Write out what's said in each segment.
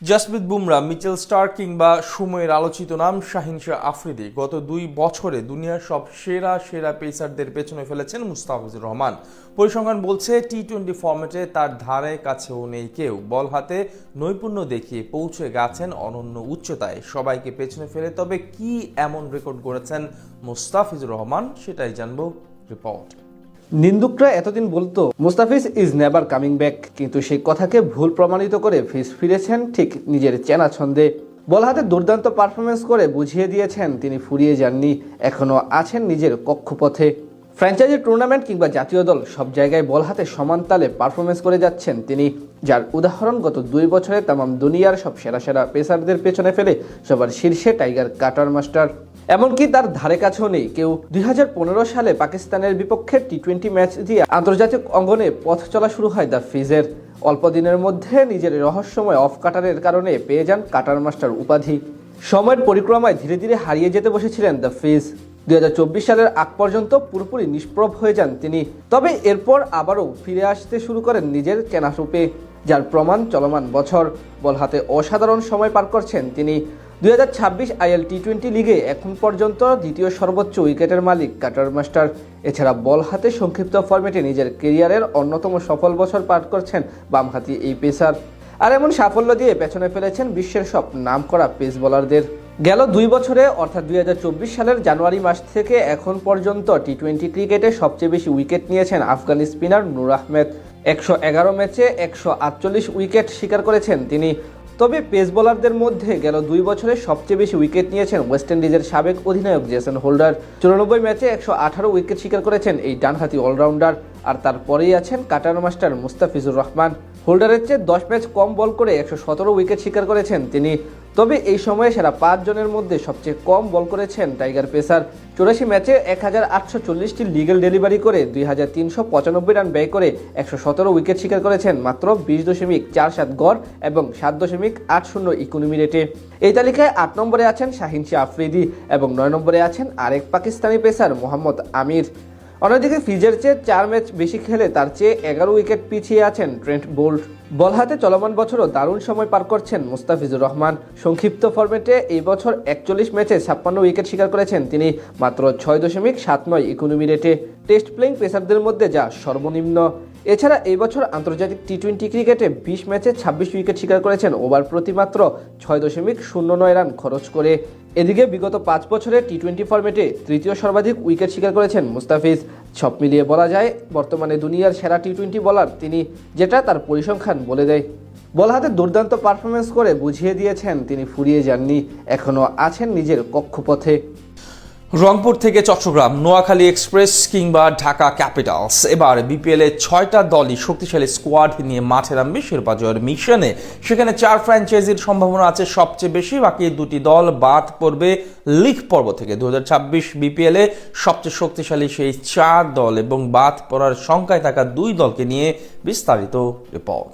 Jasprit Bumrah, Mitchell Starc কিংবা সময়ের আলোচিত নাম শাহিন শাহ আফ্রিদি গত 2 বছরে দুনিয়ার সব সেরা সেরা পেসারদের পেছনে ফেলেছেন মুস্তাফিজুর রহমান। পরিসংখ্যান বলছে টি-20 ফরম্যাটে তার ধারে কাছেও নেই কেউ। বল হাতে নৈপুণ্য দেখিয়ে পৌঁছে গেছেন অনন্য উচ্চতায়, সবাইকে পেছনে ফেলে। তবে কি এমন রেকর্ড গড়েছেন মুস্তাফিজুর রহমান, সেটাই জানবো রিপোর্ট। নিন্দুকরা এতদিন বলতো Mustafiz is never coming back, কিন্তু সেই কথাকে ভুল প্রমাণিত করে ফিরেছেন ঠিক নিজের চেনা ছন্দে। বল হাতে দুর্দান্ত পারফরমেন্স করে বুঝিয়ে দিয়েছেন তিনি ফুরিয়ে যাননি, এখনো আছেন নিজের কক্ষপথে। ফ্র্যাঞ্চাইজি টুর্নামেন্ট কিংবা জাতীয় দল সব জায়গায় বল হাতে সমান তালে পারফরমেন্স করে যাচ্ছেন তিনি, যার উদাহরণ গত 2 বছরে তামাম দুনিয়ার সব সেরা সেরা পেসারদের পেছনে ফেলে সবার শীর্ষে টাইগার কাটার মাস্টার। এমনকি তার ধারে কাছেও নেই কেউ। 2015 সালে পাকিস্তানের বিপক্ষে টি-20 ম্যাচ দিয়ে আন্তর্জাতিক অঙ্গনে পথ চলা শুরু হয় দ্য ফিজের। অল্প দিনের মধ্যে নিজের রহস্যময় অফ কাটারের কারণে পেয়ে যান কাটার মাস্টার উপাধি। সময়ের পরিক্রমায় ধীরে ধীরে হারিয়ে যেতে বসেছিলেন দ্য ফিজ। 2024 সালের আগ পর্যন্ত পুরোপুরি নিষ্প্রভ হয়ে যান তিনি, তবে এরপর আবারও ফিরে আসতে শুরু করেন নিজের কেনা রূপে, যার প্রমাণ চলমান বছর। বল হাতে অসাধারণ সময় পার করছেন তিনি। 2026 আইএল টি-20 লিগে এখন পর্যন্ত দ্বিতীয় সর্বোচ্চ উইকেটের মালিক কাটার মাস্টার। এছাড়া বল হাতে সংক্ষিপ্ত ফরম্যাটে নিজের কেরিয়ারের অন্যতম সফল বছর পার করছেন বামহাতি এই পেসার। আর এমন সাফল্য দিয়ে পেছনে ফেলেছেন বিশ্বের সব নামকরা পেস বোলারদের। গেল 2 বছরে অর্থাৎ 2024 সালের জানুয়ারি মাস থেকে এখন পর্যন্ত টি-20 ক্রিকেটে সবচেয়ে বেশি উইকেট নিয়েছেন আফগানি স্পিনার নূর আহমেদ। 111 ম্যাচে 148 উইকেট শিকার করেছেন তিনি। তবে পেস বোলারদের মধ্যে গেল 2 বছরে সবচেয়ে বেশি উইকেট নিয়েছেন ওয়েস্ট ইন্ডিজের সাবেক অধিনায়ক জেসন হোল্ডার। 94 ম্যাচে 118 উইকেট শিকার করেছেন এই ডানহাতি অলরাউন্ডার। আর তারপরেই আছেন কাটার মাস্টার মুস্তাফিজুর রহমান। হোল্ডারের চেয়ে 10 ম্যাচ কম বল করে 117 উইকেট শিকার করেছেন তিনি। তবে এই সময়ে সেরা 5 জনের মধ্যে সবচেয়ে কম বল করেছেন টাইগার পেসার। 84 ম্যাচে 1840টি লিগ্যাল ডেলিভারি করে 2395 রান ব্যয় করে 117 উইকেট শিকার করেছেন মাত্র 20.47 গড় এবং 7.80 ইকোনমি রেটে। এই তালিকায় 8 নম্বরে আছেন শাহিন শাহ আফ্রিদি এবং 9 নম্বরে আছেন আরেক পাকিস্তানি পেসার মোহাম্মদ আমির। অন্যদিকে ফিজের চেয়ে 4 ম্যাচ বেশি খেলে তার চেয়ে 11 উইকেট পিছিয়ে আছেন ট্রেন্ট বোল্ট। বল হাতে চলমান বছরও দারুণ সময় পার করছেন মুস্তাফিজুর রহমান। সংক্ষিপ্ত ফরম্যাটে এই বছর 41 ম্যাচে 56 উইকেট শিকার করেছেন তিনি মাত্র 6.79 ইকোনমি রেটে, টেস্ট প্লেইং পেসারদের মধ্যে যা সর্বনিম্ন। এছাড়া এই বছর আন্তর্জাতিক টি-20 ক্রিকেটে 20 ম্যাচে 26 উইকেট শিকার করেছেন ওভার প্রতি মাত্র 6.09 রান খরচ করে। এদিকে বিগত 5 বছরে টি-20 ফরম্যাটে তৃতীয় সর্বাধিক উইকেট শিকার করেছেন মুস্তাফিজ। সব মিলিয়ে বলা যায় বর্তমানে দুনিয়ার সেরা টি-20 বোলার তিনি, যেটা তার পরিসংখ্যান বলে দেয়। বল হাতে দুর্দান্ত পারফরমেন্স করে বুঝিয়ে দিয়েছেন তিনি ফুরিয়ে যাননি, এখনো আছেন নিজের কক্ষপথে। রংপুর থেকে চট্টগ্রাম, নোয়াখালী এক্সপ্রেস কিংবা ঢাকা ক্যাপিটালস, এবার বিপিএলে 6টা দলই শক্তিশালী স্কোয়াড নিয়ে মাঠে নামবে শিরোপা জয়ের মিশনে। সেখানে 4 ফ্র্যাঞ্চাইজির সম্ভাবনা আছে সবচেয়ে বেশি, বাকি 2টি দল বাদ পড়বে লিগ পর্ব থেকে। 2026 বিপিএলে সবচেয়ে শক্তিশালী সেই 4 দল এবং বাদ পড়ার শঙ্কায় থাকা 2 দলকে নিয়ে বিস্তারিত রিপোর্ট।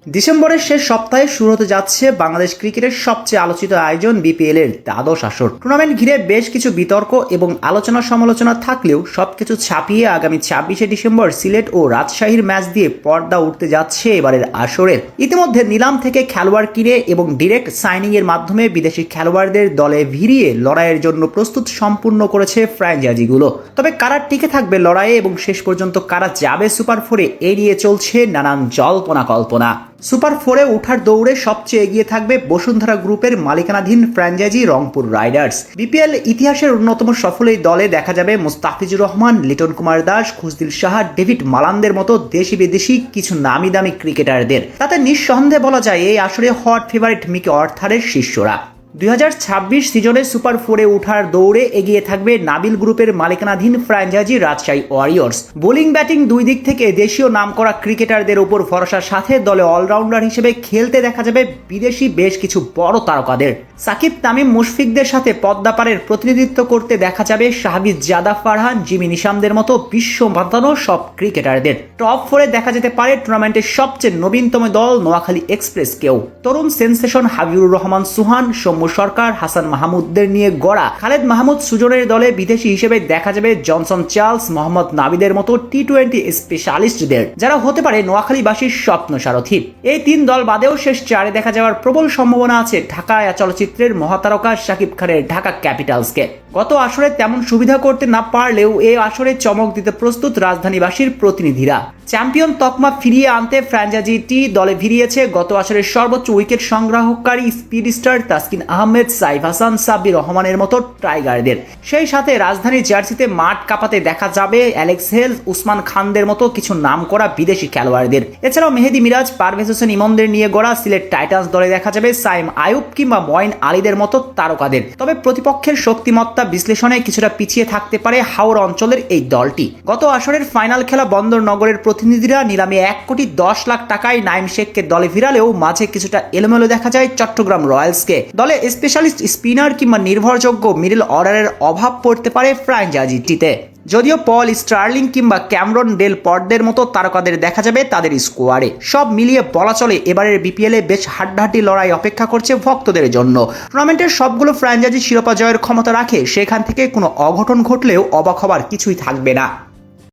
ডিসেম্বরের শেষ সপ্তাহে শুরু হতে যাচ্ছে বাংলাদেশ ক্রিকেটের সবচেয়ে আলোচিত আয়োজন বিপিএল এর দ্বাদশ আসর। টুর্নামেন্ট ঘিরে বেশ কিছু বিতর্ক এবং আলোচনা সমালোচনা থাকলেও সবকিছু ছাপিয়ে আগামী 26শে ডিসেম্বর সিলেট ও রাজশাহীর ম্যাচ দিয়ে পর্দা উঠতে যাচ্ছে এবারের আসরের। ইতিমধ্যে নিলাম থেকে খেলোয়াড় কিনে এবং ডিরেক্ট সাইনিং এর মাধ্যমে বিদেশি খেলোয়াড়দের দলে ভিড়িয়ে লড়াইয়ের জন্য প্রস্তুত সম্পূর্ণ করেছে ফ্র্যাঞ্চাইজিগুলো। তবে কারা টিকে থাকবে লড়াইয়ে এবং শেষ পর্যন্ত কারা যাবে সুপার 4-এ, এই নিয়ে চলছে নানান জল্পনা কল্পনা। সুপার 4-এ ওঠার দৌড়ে সবচেয়ে এগিয়ে থাকবে বসুন্ধরা গ্রুপের মালিকানাধীন ফ্র্যাঞ্চাইজি রংপুর রাইডার্স। বিপিএল ইতিহাসের অন্যতম সফল এই দলে দেখা যাবে মুস্তাফিজুর রহমান, লিটন কুমার দাস, খুশদিল সাহা, ডেভিড মালানদের মতো দেশি বিদেশি কিছু নামি দামি ক্রিকেটারদের। তাতে নিঃসন্দেহে বলা যায় এই আসরে হট ফেভারিট মিকি অর্থারের শিষ্যরা। 2026 সিজনে সুপার 4-এ ওঠার দৌড়ে এগিয়ে থাকবে নাবিল গ্রুপের মালিকানাধীন franchise Rajshahi Warriors. Bowling batting দুই দিক থেকে দেশীয় নামকরা ক্রিকেটারদের উপর ভরসার সাথে দলে অলরাউন্ডার হিসেবে খেলতে দেখা যাবে বিদেশি বেশ কিছু বড় তারকাদের। সাকিব, তামিম, মুশফিকদের সাথে পদ্মাপাড়ের প্রতিনিধিত্ব করতে দেখা যাবে শাহবিজ, জাদা, ফারহান, জিমি নিশামদের মতো বিশ্ব মাতানো সব ক্রিকেটারদের। টপ 4-এ দেখা যেতে পারে টুর্নামেন্টের সবচেয়ে নবীনতম দল নোয়াখালী এক্সপ্রেসকেও। তরুণ সেন্সেশন হাবিবুর রহমান সুহান, সৌম্য সরকার, হাসান মাহমুদদের নিয়ে গড়া খালেদ মাহমুদ সুজনের দলে বিদেশি হিসেবে দেখা যাবে জনসন চার্লস, মোহাম্মদ নাবিদের মতো টি-20 স্পেশালিস্টদের, যারা হতে পারে নোয়াখালীবাসীর স্বপ্ন সারথী। এই 3 দল বাদেও শেষ 4-এ দেখা যাওয়ার প্রবল সম্ভাবনা আছে ঢাকা চলচ্চিত্রের মহাতারকা শাকিব খানের ঢাকা ক্যাপিটালসকে। গত আসরে তেমন সুবিধা করতে না পারলেও এই আসরে চমক দিতে প্রস্তুত রাজধানীবাসীর প্রতিনিধিরা। চ্যাম্পিয়ন তকমা ফিরিয়ে আনতে ফ্র্যাঞ্চাইজিটি দলে ভিড়িয়েছে গত আসরের সর্বোচ্চ উইকেট সংগ্রাহককারী স্পিড স্টার তাসকিন আহমেদ, সাইফ হাসান, সাব্বির রহমানের মতো টাইগারদের। সেই সাথে রাজধানীর জার্সিতে মাঠ কাঁপাতে দেখা যাবে অ্যালেক্স হেল, উসমান খানদের মতো কিছু নামকরা বিদেশি খেলোয়াড়দের। এছাড়াও মেহেদী মিরাজ, পারভেজ হোসেন ইমনদের নিয়ে গড়া সিলেট টাইটান্স দলে দেখা যাবে সাইম আয়ুব কিংবা মঈন আলীদের মতো তারকাদের। তবে প্রতিপক্ষের শক্তিমত্তা বিশ্লেষণে কিছুটা পিছিয়ে থাকতে পারে হাওড় অঞ্চলের এই দলটি। গত আসরের ফাইনাল খেলা বন্দরনগরের প্রতিনিধিরা নিলামে 1,10,00,000 টাকায় নাইম শেখকে দলে ফিরালেও মাঝে কিছুটা এলোমেলো দেখা যায় চট্টগ্রাম রয়্যালসকে। দলে স্পেশালিস্ট স্পিনার কিংবা নির্ভরযোগ্য মিডল অর্ডারের অভাব পড়তে পারে ফ্র্যাঞ্চাইজিটিতে। যদিও পল স্টার্লিং কিংবা ক্যামরন ডেল পর্ডের মতো তারকাদের দেখা যাবে তাদের স্কোয়াডে। সব মিলিয়ে বলা চলে এবারের বিপিএলে বেশ হাড্ডাহাড্ডি লড়াই অপেক্ষা করছে ভক্তদের জন্য। টুর্নামেন্টের সবগুলো ফ্র্যাঞ্চাইজি শিরোপা জয়ের ক্ষমতা রাখে, সেখান থেকে কোনো অঘটন ঘটলেও অবাক হবার কিছুই থাকবে না।